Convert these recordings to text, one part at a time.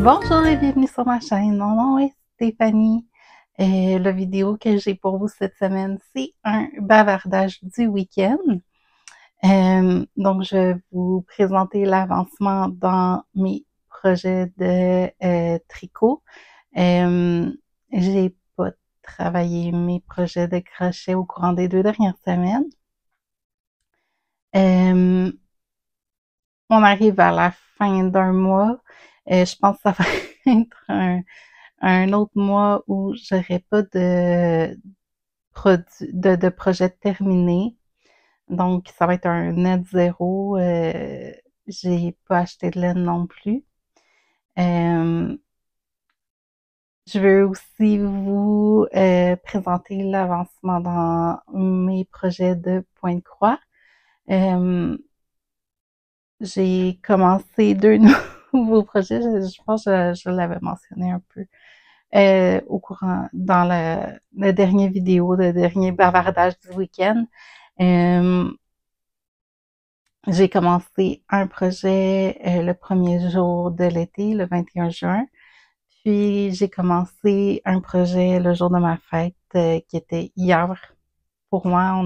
Bonjour et bienvenue sur ma chaîne. Mon nom est Stéphanie. La vidéo que j'ai pour vous cette semaine, c'est un bavardage du week-end. Donc, je vais vous présenter l'avancement dans mes projets de tricot. J'ai pas travaillé mes projets de crochet au courant des 2 dernières semaines. On arrive à la fin d'un mois. Je pense que ça va être un autre mois où j'aurai pas de projet terminé. Donc, ça va être un net zéro. J'ai pas acheté de laine non plus. Je veux aussi vous présenter l'avancement dans mes projets de point de croix. J'ai commencé 2 nouveaux projets. Je pense que je l'avais mentionné un peu au courant dans la dernière vidéo, le dernier bavardage du week-end. J'ai commencé un projet le premier jour de l'été, le 21 juin. Puis j'ai commencé un projet le jour de ma fête qui était hier. Pour moi,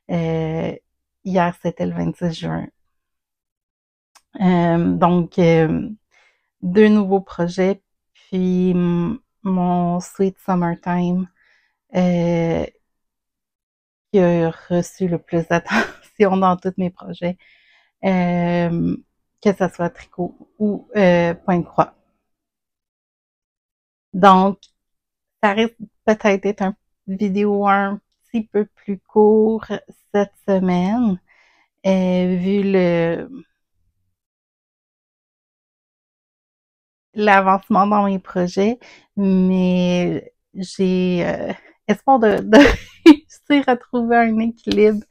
hier c'était le 26 juin. Donc 2 nouveaux projets, puis mon Sweet Summertime qui a reçu le plus d'attention dans tous mes projets, que ce soit tricot ou point de croix. Donc, ça risque peut-être d'être une vidéo un petit peu plus court cette semaine, vu l'avancement dans mes projets, mais j'ai espoir de réussir à trouver un équilibre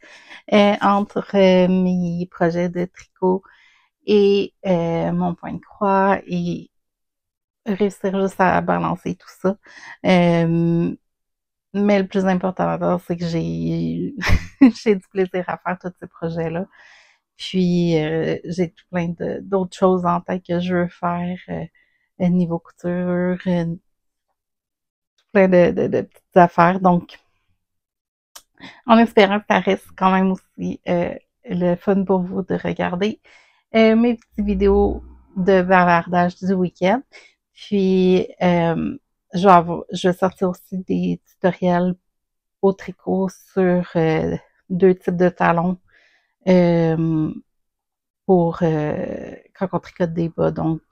entre mes projets de tricot et mon point de croix et réussir juste à balancer tout ça. Mais le plus important, c'est que j'ai j'ai du plaisir à faire tous ces projets-là. Puis j'ai tout plein d'autres choses en tête que je veux faire niveau couture, tout plein de petites affaires. Donc, en espérant que ça reste quand même aussi le fun pour vous de regarder mes petites vidéos de bavardage du week-end. Puis, je vais sortir aussi des tutoriels au tricot sur 2 types de talons pour quand on tricote des bas. Donc,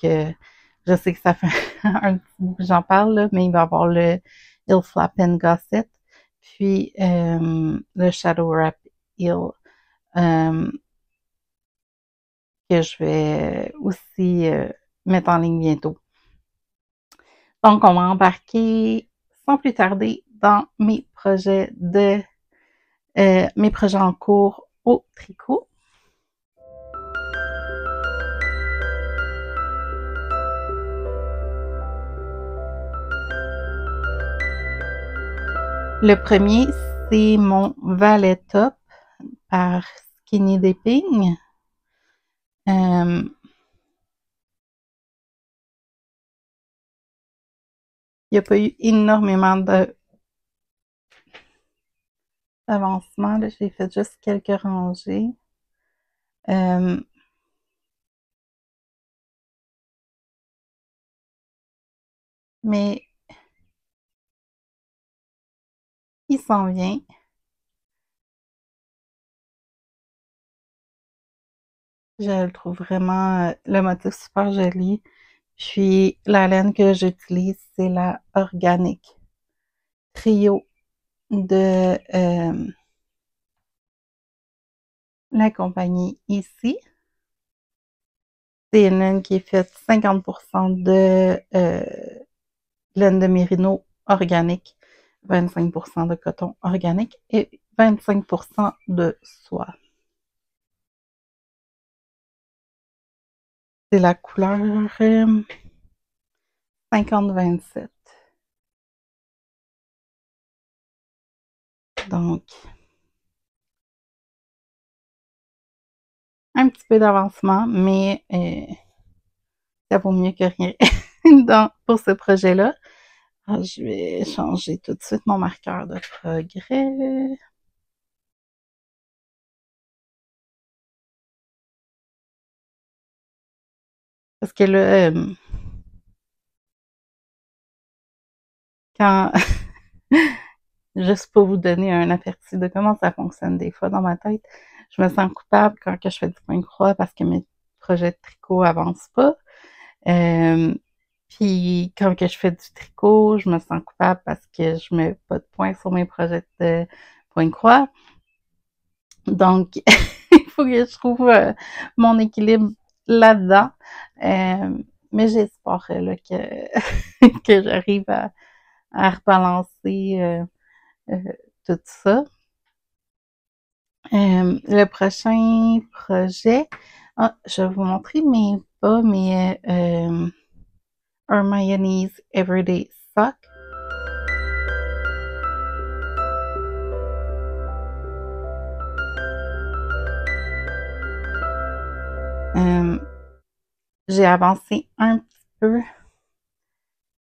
je sais que ça fait un petit bout que j'en parle, là, mais il va y avoir le Heel Flap and Gusset, puis le Shadow Wrap Heel que je vais aussi mettre en ligne bientôt. Donc, on va embarquer sans plus tarder dans mes projets en cours au tricot. Le premier, c'est mon valet top par Skinny Dipping. Il n'y a pas eu énormément d'avancement. J'ai fait juste quelques rangées. Mais il s'en vient. Je le trouve vraiment, le motif super joli. Puis la laine que j'utilise, c'est la Organic Trio de la compagnie ici. C'est une laine qui est faite 50% de laine de mérino organique, 25% de coton organique et 25% de soie. C'est la couleur 50-27. Donc, un petit peu d'avancement, mais ça vaut mieux que rien pour ce projet-là. Ah, je vais changer tout de suite mon marqueur de progrès. Parce que là, quand juste pour vous donner un aperçu de comment ça fonctionne des fois dans ma tête, je me sens coupable quand que je fais du point de croix parce que mes projets de tricot avancent pas. Puis quand que je fais du tricot, je me sens coupable parce que je mets pas de points sur mes projets de point de croix. Donc, il faut que je trouve mon équilibre là-dedans. Mais j'espère là, que j'arrive à rebalancer tout ça. Le prochain projet, je vais vous montrer mes bas, mes Hermione's Everyday Sock. J'ai avancé un petit peu.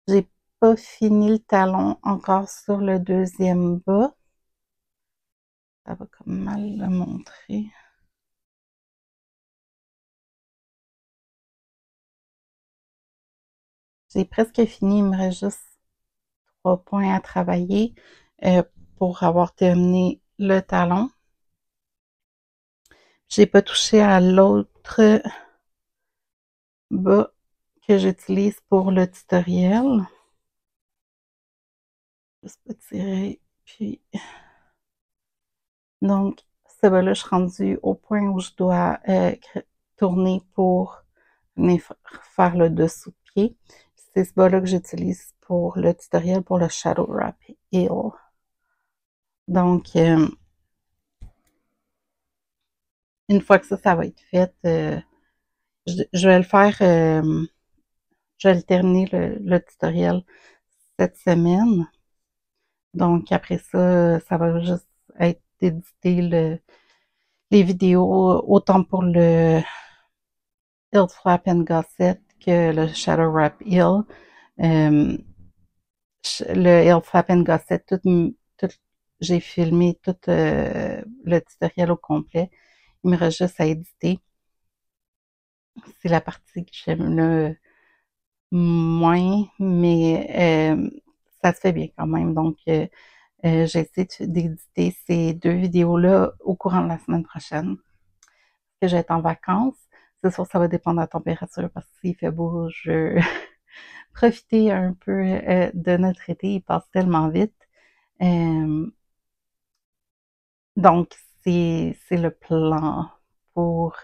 J'ai pas fini le talon encore sur le deuxième bas. Ça va comme mal le montrer. J'ai presque fini, il me reste juste 3 points à travailler pour avoir terminé le talon. J'ai pas touché à l'autre bas que j'utilise pour le tutoriel. Juste pas tirer, puis donc ce bas-là, je suis rendue au point où je dois tourner pour venir faire le dessous de pied. C'est ce bas-là que j'utilise pour le tutoriel pour le Shadow Wrap Heel. Donc, une fois que ça va être fait, je vais le faire, je vais le terminer le tutoriel cette semaine. Donc, après ça, ça va juste être d'éditer les vidéos autant pour le Hilt Flap and Gusset que le Shadow Wrap Heel. Le Hilt Flap and Gusset, j'ai filmé tout le tutoriel au complet. Il me reste juste à éditer. C'est la partie que j'aime le moins, mais ça se fait bien quand même. Donc, j'essaie d'éditer ces 2 vidéos-là au courant de la semaine prochaine. Que je vais être en vacances. C'est sûr, ça va dépendre de la température parce que s'il fait beau, je veux profiter un peu de notre été. Il passe tellement vite. Donc, c'est le plan pour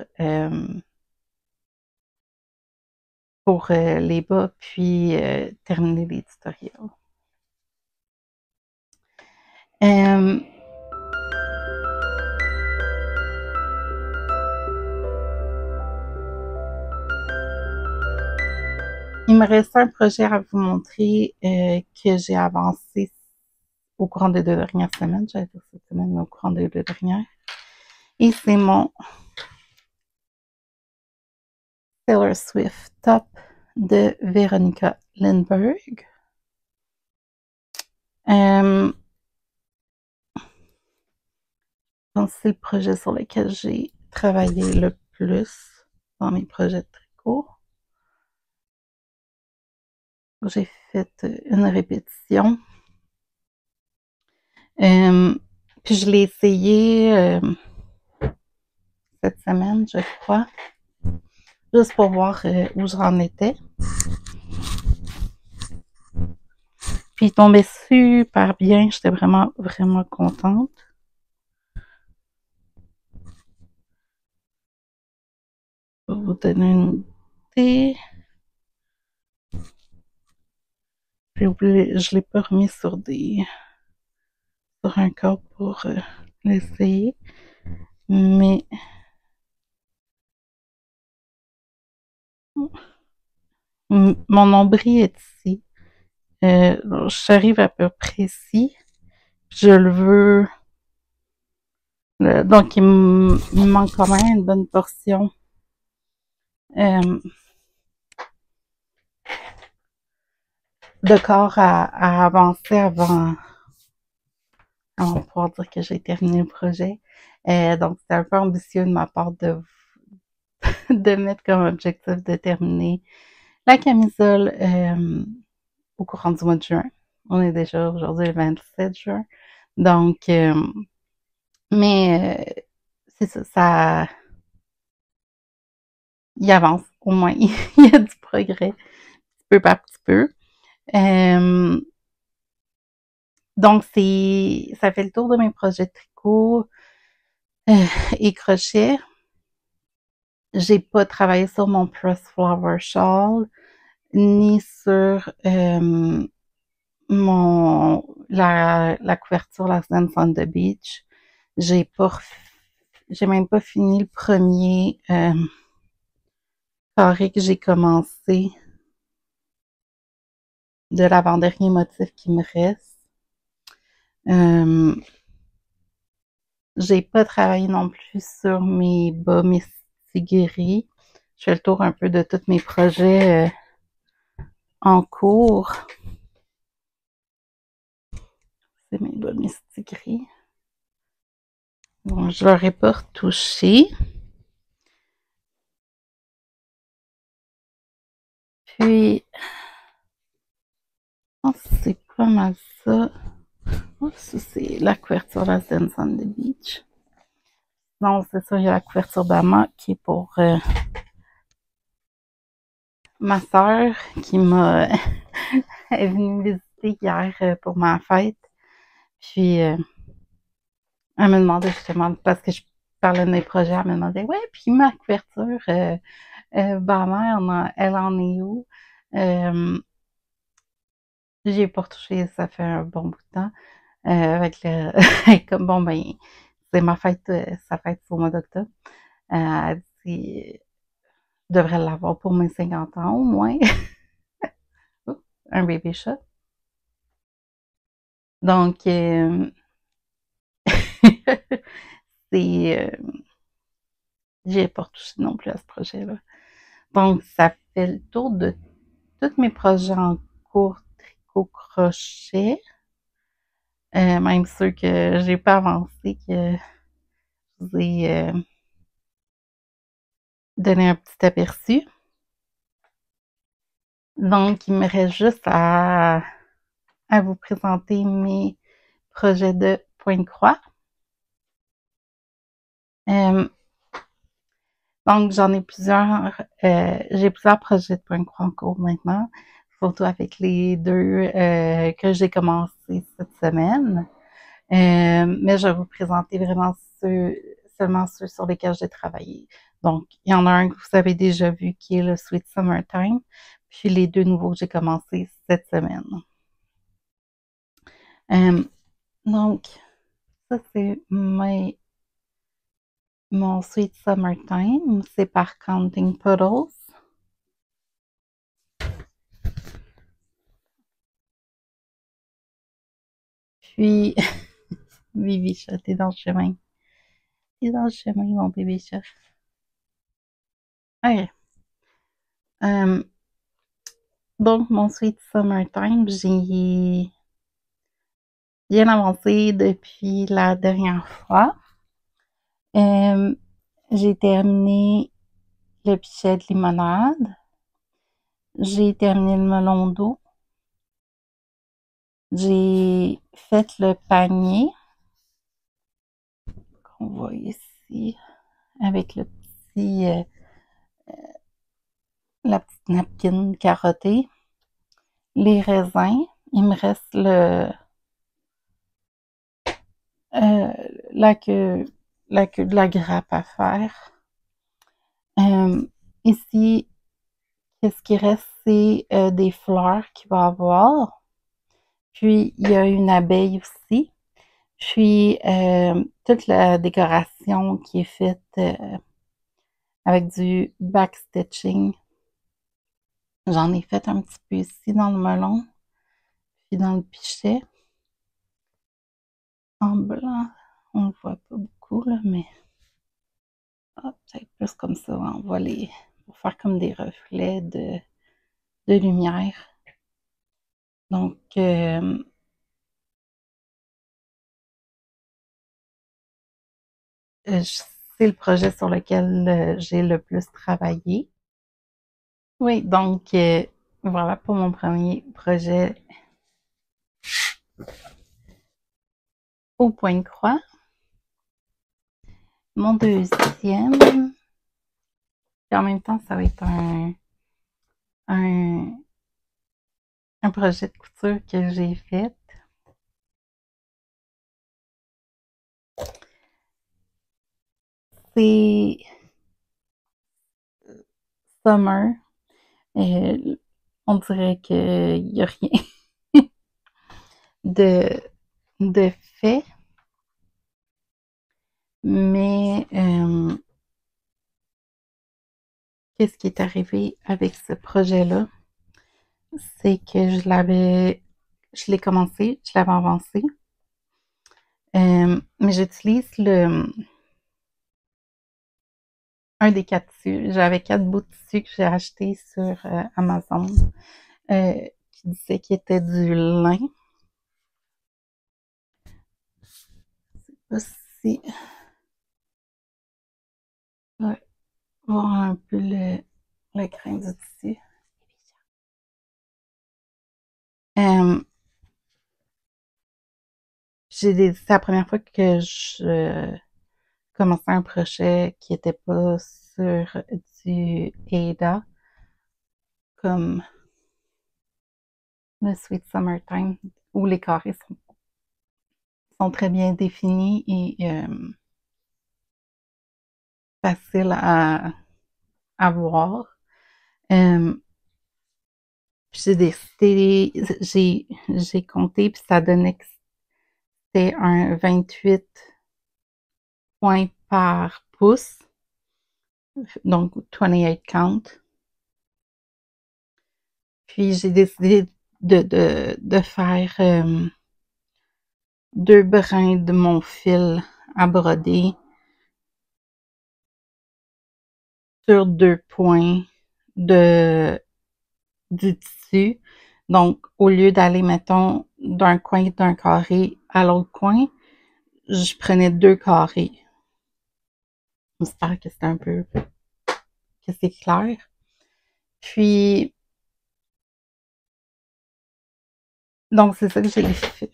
les bas, puis terminer les tutoriels. Il me reste un projet à vous montrer que j'ai avancé au courant des 2 dernières semaines. J'allais dire cette semaine, mais au courant des 2 dernières. Et c'est mon Taylor Swift Top de Veronica Lindbergh. Je pense que c'est le projet sur lequel j'ai travaillé le plus dans mes projets de tricot. J'ai fait une répétition. Puis je l'ai essayé cette semaine, je crois, juste pour voir où j'en étais. Puis il tombait super bien, j'étais vraiment, vraiment contente. Pour vous donner une idée. J'ai oublié, je l'ai pas remis sur un corps pour l'essayer. Mais mon nombril est ici. J'arrive à peu près ici. Je le veux. Donc, il me manque quand même une bonne portion. de corps à avancer avant de pouvoir dire que j'ai terminé le projet. Donc, c'était un peu ambitieux de ma part de mettre comme objectif de terminer la camisole au courant du mois de juin. On est déjà aujourd'hui le 27 juin. Donc, mais c'est ça, il avance au moins. Il y a du progrès, petit peu par petit peu. Donc, ça fait le tour de mes projets de tricot et crochet. J'ai pas travaillé sur mon Press Flower Shawl, ni sur la couverture Last Dance on the Beach. J'ai même pas fini le premier carré que j'ai commencé de l'avant-dernier motif qui me reste. J'ai pas travaillé non plus sur mes bas mistigris. Je fais le tour un peu de tous mes projets en cours. C'est mes bas mistigris. Bon, je leur ai pas retouché. Puis, je pense que c'est pas mal ça. Oh, ça, c'est la couverture de la Dance on the Beach. Non, c'est ça, il y a la couverture d'Ama qui est pour ma sœur qui est venue me visiter hier pour ma fête. Puis, elle me demandait justement, parce que je parlais de mes projets, elle me demandait, ouais, puis ma couverture, ma mère, elle en est où? J'y ai pas retouché, ça fait un bon bout de temps. Avec comme bon, ben, c'est ma fête, sa fête c'est au mois d'octobre. Elle dit, je devrais l'avoir pour mes 50 ans au moins. Un baby chat. Donc, c'est, j'ai pas retouché non plus à ce projet-là. Donc, ça fait le tour de tous mes projets en cours tricot-crochet. Même ceux que j'ai pas avancé, que je vous ai donné un petit aperçu. Donc, il me reste juste à vous présenter mes projets de pointe-croix. Donc, j'en ai plusieurs. J'ai plusieurs projets de pointe-croix en cours maintenant. Surtout avec les deux que j'ai commencé cette semaine. Mais je vais vous présenter vraiment seulement ceux sur lesquels j'ai travaillé. Donc, il y en a un que vous avez déjà vu qui est le Sweet Summertime. Puis les deux nouveaux que j'ai commencé cette semaine. Donc, ça c'est mon Sweet Summertime. C'est par Counting Puddles. Puis, Vivi chat, t'es dans le chemin. T'es dans le chemin, mon bébé chat. Ok. Donc, mon Sweet Summertime, j'ai bien avancé depuis la dernière fois. J'ai terminé le pichet de limonade. J'ai terminé le melon d'eau. J'ai fait le panier qu'on voit ici avec la petite napkin carottée. Les raisins. Il me reste la queue de la grappe à faire. Ici, qu'est-ce qui reste, c'est des fleurs qu'il va avoir. Puis, il y a une abeille aussi. Puis, toute la décoration qui est faite avec du backstitching. J'en ai fait un petit peu ici dans le melon, puis dans le pichet. En blanc, on le voit pas beaucoup, là, mais peut-être plus comme ça, on voit pour faire comme des reflets de lumière. Donc, c'est le projet sur lequel j'ai le plus travaillé. Oui, donc voilà pour mon premier projet au Pointe-Croix. Mon deuxième, et en même temps, ça va être un, un projet de couture que j'ai fait. C'est Summer. On dirait qu'il n'y a rien de, de fait, mais qu'est-ce qui est arrivé avec ce projet-là? C'est que je l'ai commencé, je l'avais avancé, mais j'utilise un des 4 tissus. J'avais 4 bouts de tissu que j'ai acheté sur Amazon qui disait qu'il était du lin. Aussi, ouais, voir un peu le grain du tissu. Euh, c'est la première fois que je commençais un projet qui était pas sur du Ada, comme le Sweet Summertime, où les carrés sont très bien définis et faciles à voir. Euh, j'ai décidé, j'ai compté, puis ça donnait que c'était un 28 points par pouce, donc 28 count. Puis j'ai décidé de faire 2 brins de mon fil à broder sur 2 points du tissu. Donc, au lieu d'aller, mettons, d'un coin d'un carré à l'autre coin, je prenais 2 carrés. J'espère que c'est un peu, que c'est clair. Puis, donc, c'est ça que j'ai fait.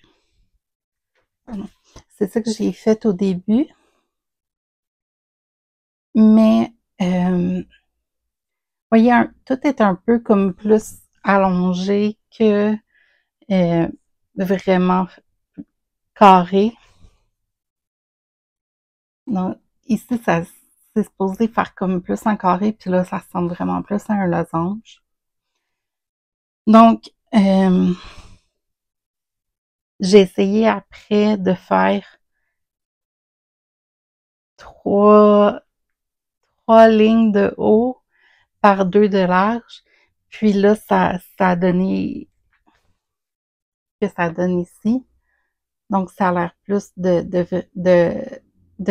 C'est ça que j'ai fait au début. Mais, voyez, tout est un peu comme plus allongé que vraiment carré. Donc, ici, c'est supposé faire comme plus un carré, puis là, ça ressemble vraiment plus à un losange. Donc, j'ai essayé après de faire trois, trois lignes de haut par 2 de large. Puis là, ça a donné ce que ça donne ici. Donc, ça a l'air plus de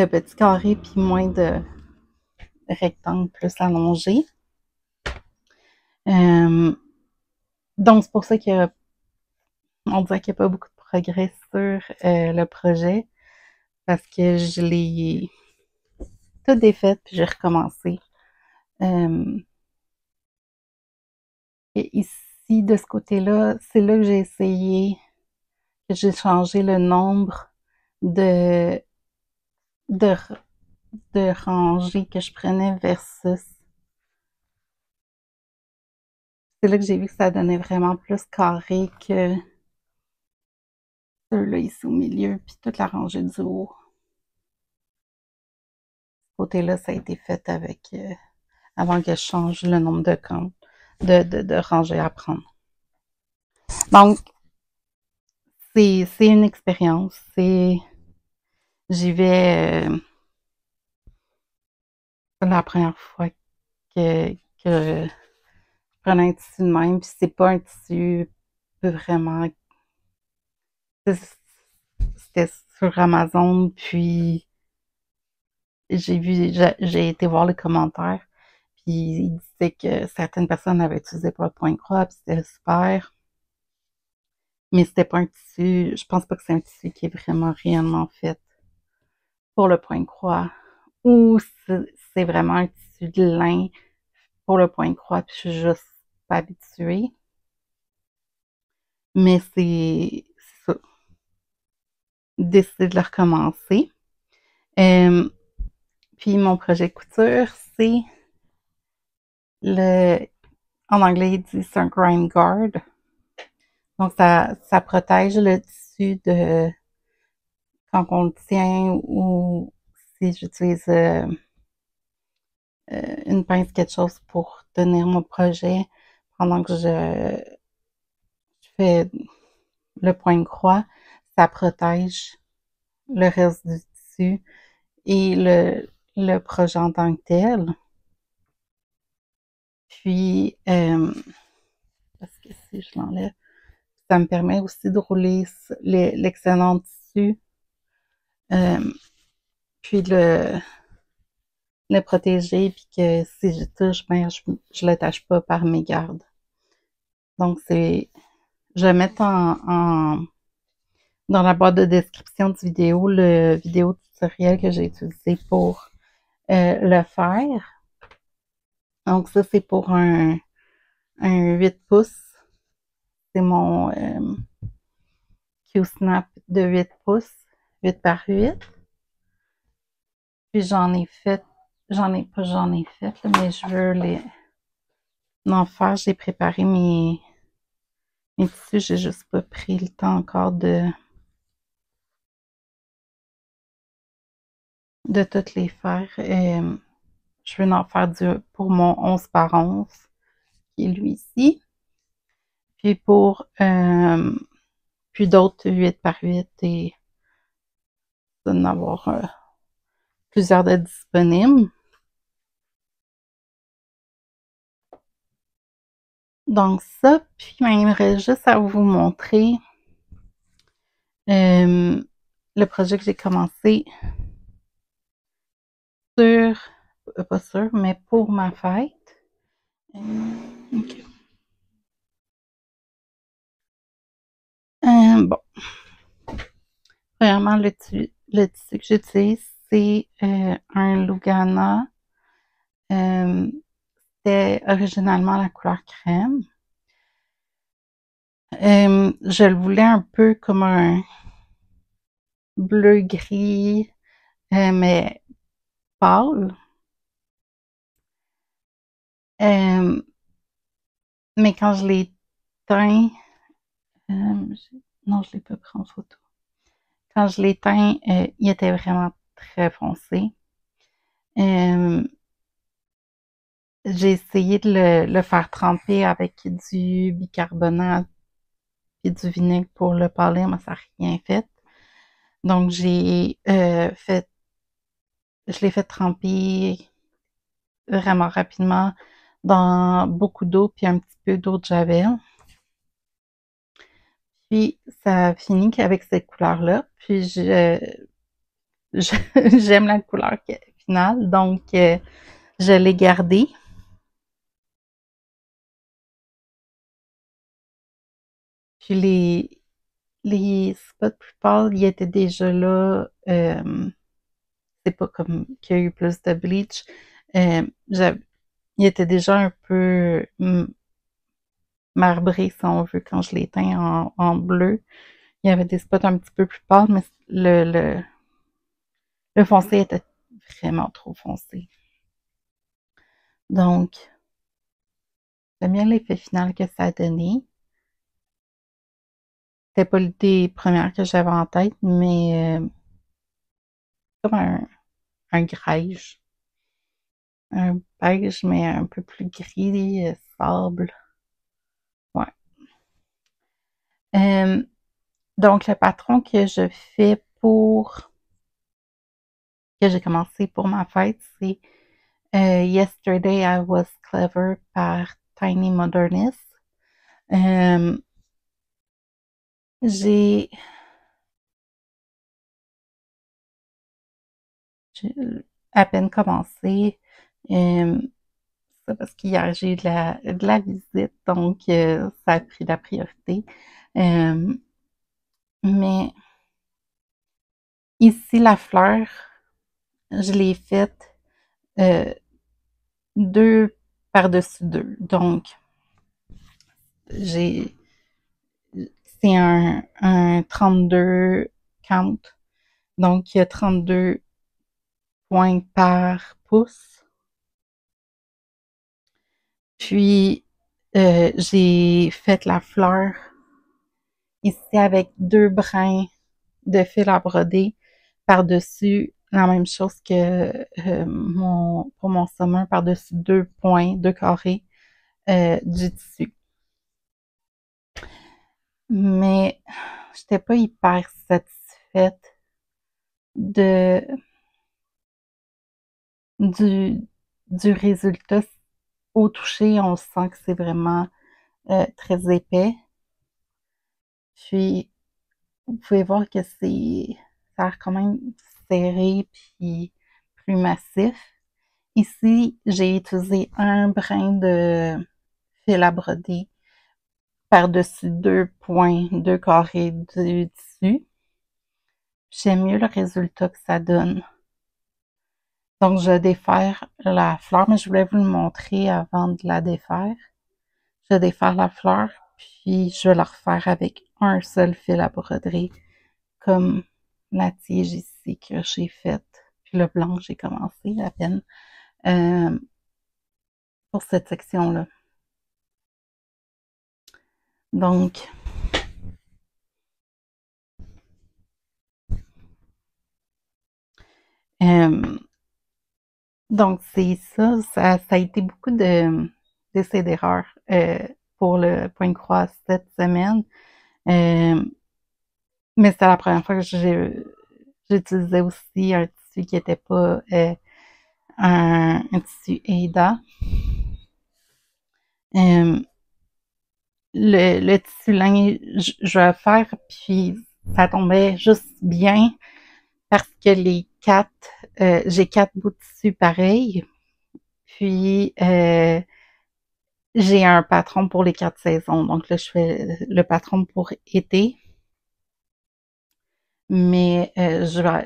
petits carrés, puis moins de rectangles plus allongés. Donc, c'est pour ça qu'on dirait qu'il n'y a pas beaucoup de progrès sur le projet, parce que je l'ai tout défait, puis j'ai recommencé. Et ici, de ce côté-là, c'est là que j'ai essayé, que j'ai changé le nombre de, de, de rangées que je prenais versus. C'est là que j'ai vu que ça donnait vraiment plus carré que ceux-là ici au milieu, puis toute la rangée du haut. Ce côté-là, ça a été fait avec avant que je change le nombre de comptes, de rangées à prendre. Donc, c'est une expérience. J'y vais la première fois que je prenais un tissu de même, puis c'est pas un tissu vraiment. C'était sur Amazon, puis j'ai été voir les commentaires, puis ils disaient que certaines personnes avaient utilisé pour le point croix, puis c'était super. mais c'était pas un tissu, je pense pas que c'est un tissu qui est vraiment réellement fait pour le point de croix, ou c'est vraiment un tissu de lin pour le point de croix, puis je suis juste pas habituée. Mais c'est ça, décider de le recommencer. Euh, Puis mon projet de couture, c'est le, en anglais, ils disent un grime guard. Donc, ça protège le tissu de quand on le tient ou si j'utilise une pince, quelque chose pour tenir mon projet pendant que je fais le point de croix, ça protège le reste du tissu et le projet en tant que tel. Puis, parce que si je l'enlève, ça me permet aussi de rouler l'excellent tissu, euh, puis le protéger, puis que si je touche, ben, je le tâche pas par mes gardes. Donc, je vais mettre dans la boîte de description du vidéo, le vidéo tutoriel que j'ai utilisé pour le faire. Donc, ça, c'est pour un 8 pouces. C'est mon Q-Snap de 8 pouces, 8 par 8. Puis j'en ai fait, j'en ai fait, là, mais je veux en faire. J'ai préparé mes tissus, j'ai juste pas pris le temps encore de toutes les faire. Je vais en faire pour mon 11 par 11, qui est lui ici. Puis puis d'autres 8 par 8 et d'en avoir plusieurs de disponibles. Donc ça, puis j'aimerais juste à vous montrer le projet que j'ai commencé sur, pas sûr, mais pour ma fête. Okay. Bon. Premièrement, le tissu que j'utilise, c'est un Lugana. C'était originalement la couleur crème. Je le voulais un peu comme un bleu-gris, mais pâle. Mais quand je l'ai teint, non, je l'ai pas pris en photo. Quand je l'ai teint, il était vraiment très foncé. J'ai essayé de le faire tremper avec du bicarbonate et du vinaigre pour le pâlir, mais ça n'a rien fait. Donc, je l'ai fait tremper vraiment rapidement dans beaucoup d'eau puis un petit peu d'eau de javel. Puis, ça a fini qu'avec cette couleur-là. Puis, j'aime la couleur finale, donc je l'ai gardée. Puis, les spots plus pâles, ils étaient déjà là. C'est pas comme qu'il y a eu plus de bleach. Euh, il était déjà un peu marbré, si on veut, quand je l'ai teint en bleu. Il y avait des spots un petit peu plus pâles, mais le foncé était vraiment trop foncé. Donc, j'aime bien l'effet final que ça a donné. C'était pas l'idée première que j'avais en tête, mais comme un grège. Un beige, mais un peu plus gris, sable. Ouais. Donc, le patron que je fais que j'ai commencé pour ma fête, c'est Yesterday I Was Clever par Tiny Modernist. J'ai à peine commencé. C'est parce qu'hier j'ai eu de la visite, donc ça a pris la priorité. Mais ici, la fleur, je l'ai faite deux par-dessus deux. Donc, j'ai c'est un 32 count. Donc, il y a 32 points par pouce. Puis, j'ai fait la fleur ici avec deux brins de fil à broder par-dessus la même chose que pour mon sommet, par-dessus deux points, deux carrés du tissu. Mais j'étais pas hyper satisfaite de du, du résultat. Au toucher, on sent que c'est vraiment très épais. Puis, vous pouvez voir que ça a l'air quand même serré puis plus massif. Ici, j'ai utilisé un brin de fil à broder par-dessus deux points, deux carrés du tissu. J'aime mieux le résultat que ça donne. Donc, je vais défaire la fleur, mais je voulais vous le montrer avant de la défaire. Je vais défaire la fleur, puis je vais la refaire avec un seul fil à broderie, comme la tige ici que j'ai faite. Puis le blanc, j'ai commencé à peine pour cette section-là. Donc, c'est ça, ça a été beaucoup d'essais d'erreurs pour le point de croix cette semaine. Mais c'était la première fois que j'utilisais aussi un tissu qui n'était pas un tissu Aida. Le tissu lin, je vais faire, puis ça tombait juste bien parce que j'ai quatre bouts de tissu pareils. Puis j'ai un patron pour les 4 saisons. Donc là, je fais le patron pour été. Mais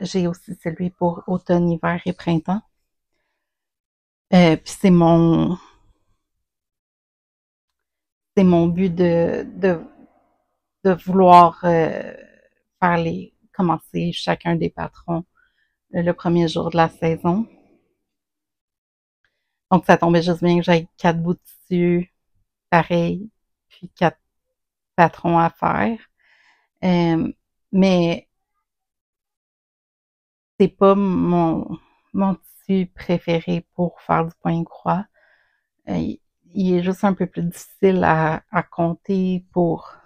j'ai aussi celui pour automne, hiver et printemps. Puis c'est mon but de vouloir commencer chacun des patrons le premier jour de la saison. Donc ça tombait juste bien que j'aille 4 bouts de tissu pareil, puis 4 patrons à faire. Mais c'est pas mon tissu préféré pour faire du point de croix. Il est juste un peu plus difficile à compter pour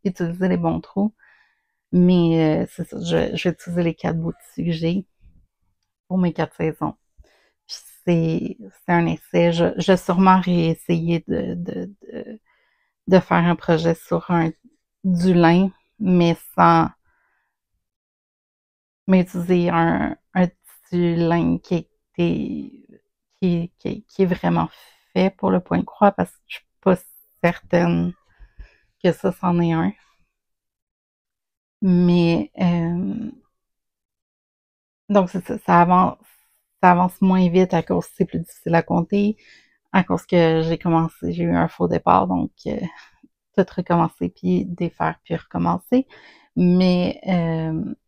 utiliser les bons trous. Mais c'est ça, je vais utiliser les 4 bouts de tissu que j'ai pour mes 4 saisons. Puis c'est un essai. Je vais sûrement réessayer de faire un projet sur du lin, mais sans utiliser un tissu lin qui est vraiment fait pour le point de croix parce que je suis pas certaine que ça c'en est un. Mais donc c'est ça, ça avance moins vite à cause que c'est plus difficile à compter, à cause que j'ai eu un faux départ, donc tout recommencer, puis défaire, puis recommencer. Mais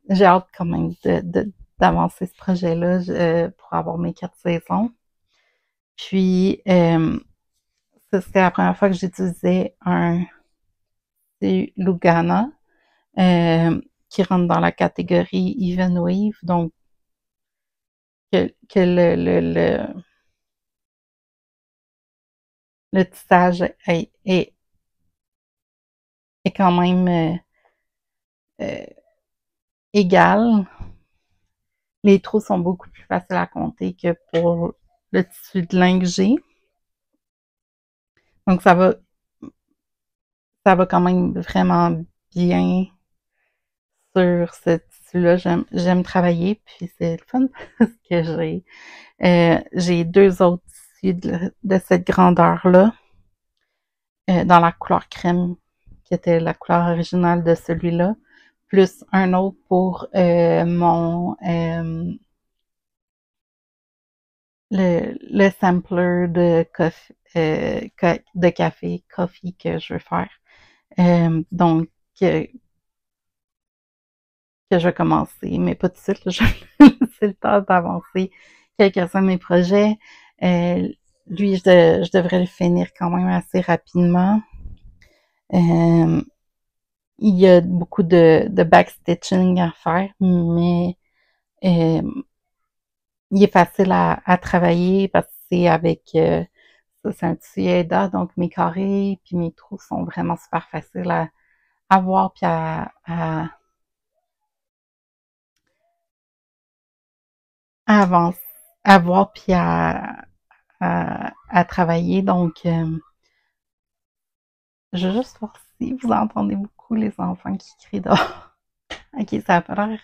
j'ai hâte quand même d'avancer ce projet-là pour avoir mes 4 saisons. Puis, ça, c'était la première fois que j'utilisais un Lugana qui rentre dans la catégorie Even Weave, donc que le tissage est quand même égal. Les trous sont beaucoup plus faciles à compter que pour le tissu de lin que j'ai. Donc ça va quand même vraiment bien sur ce tissu-là. J'aime travailler, puis c'est le fun parce que j'ai deux autres tissus de cette grandeur-là dans la couleur crème qui était la couleur originale de celui-là, plus un autre pour le sampler de café, coffee que je veux faire. Donc, que je vais commencer, mais pas tout de suite, là, je vais laisser le temps d'avancer quelques-uns de mes projets. Lui, je devrais le finir quand même assez rapidement. Il y a beaucoup de backstitching à faire, mais il est facile à travailler parce que c'est avec ça, c'est un tissu Aida, donc mes carrés puis mes trous sont vraiment super faciles à voir puis à avancer, à voir puis à travailler. Donc, je vais juste voir si vous entendez beaucoup les enfants qui crient dehors. Ok, ça a pas l'air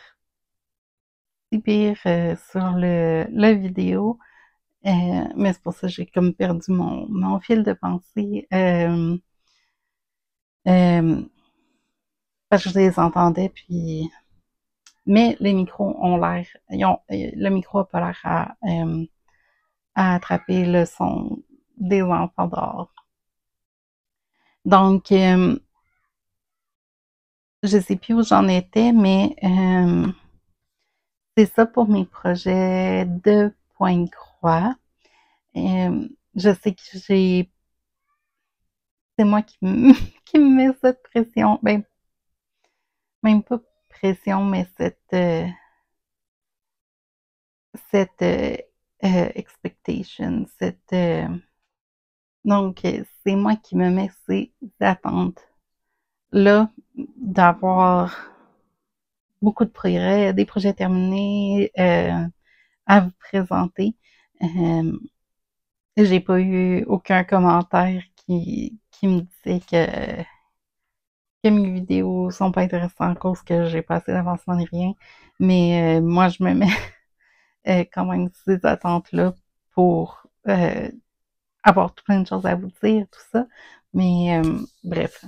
si pire sur le vidéo. Mais c'est pour ça que j'ai comme perdu mon fil de pensée. Parce que je les entendais, puis... Mais les micros ont l'air... le micro a pas l'air à attraper le son des enfants dehors. Donc, je sais plus où j'en étais, mais c'est ça pour mes projets de Pointe-Croix. Je sais que c'est moi qui me met cette pression. Ben, même pas pression, mais cette expectation, donc, c'est moi qui me mets ces attentes-là d'avoir beaucoup de progrès, des projets terminés à vous présenter. J'ai pas eu aucun commentaire qui me disait que mes vidéos sont pas intéressantes à cause que j'ai pas assez d'avancement ni rien. Mais moi, je me mets quand même ces attentes-là pour avoir tout plein de choses à vous dire, tout ça. Mais bref,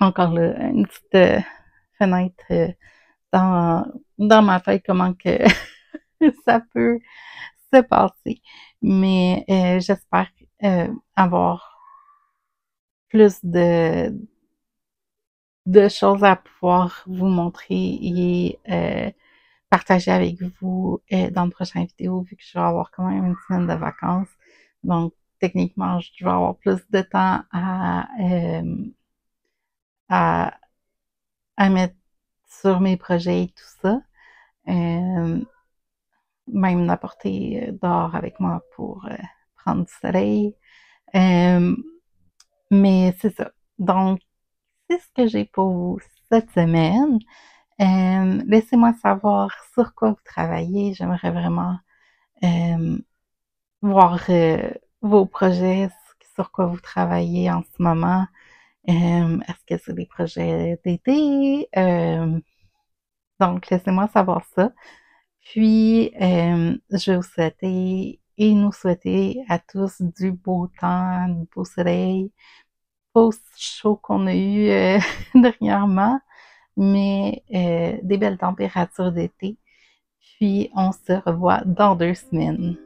encore là, une petite fenêtre dans ma tête, comment que ça peut se passer. Mais j'espère avoir plus de choses à pouvoir vous montrer et partager avec vous dans le prochain vidéo, vu que je vais avoir quand même une semaine de vacances. Donc, techniquement, je vais avoir plus de temps à, à mettre sur mes projets et tout ça. Même d'apporter dehors avec moi pour prendre du soleil. Mais c'est ça. Donc, c'est ce que j'ai pour vous cette semaine. Laissez-moi savoir sur quoi vous travaillez. J'aimerais vraiment voir vos projets, sur quoi vous travaillez en ce moment. Est-ce que c'est des projets d'été? Donc, laissez-moi savoir ça. Puis, je vais vous souhaiter et nous souhaiter à tous du beau temps, du beau soleil, pas aussi chaud qu'on a eu dernièrement, mais des belles températures d'été. Puis, on se revoit dans 2 semaines.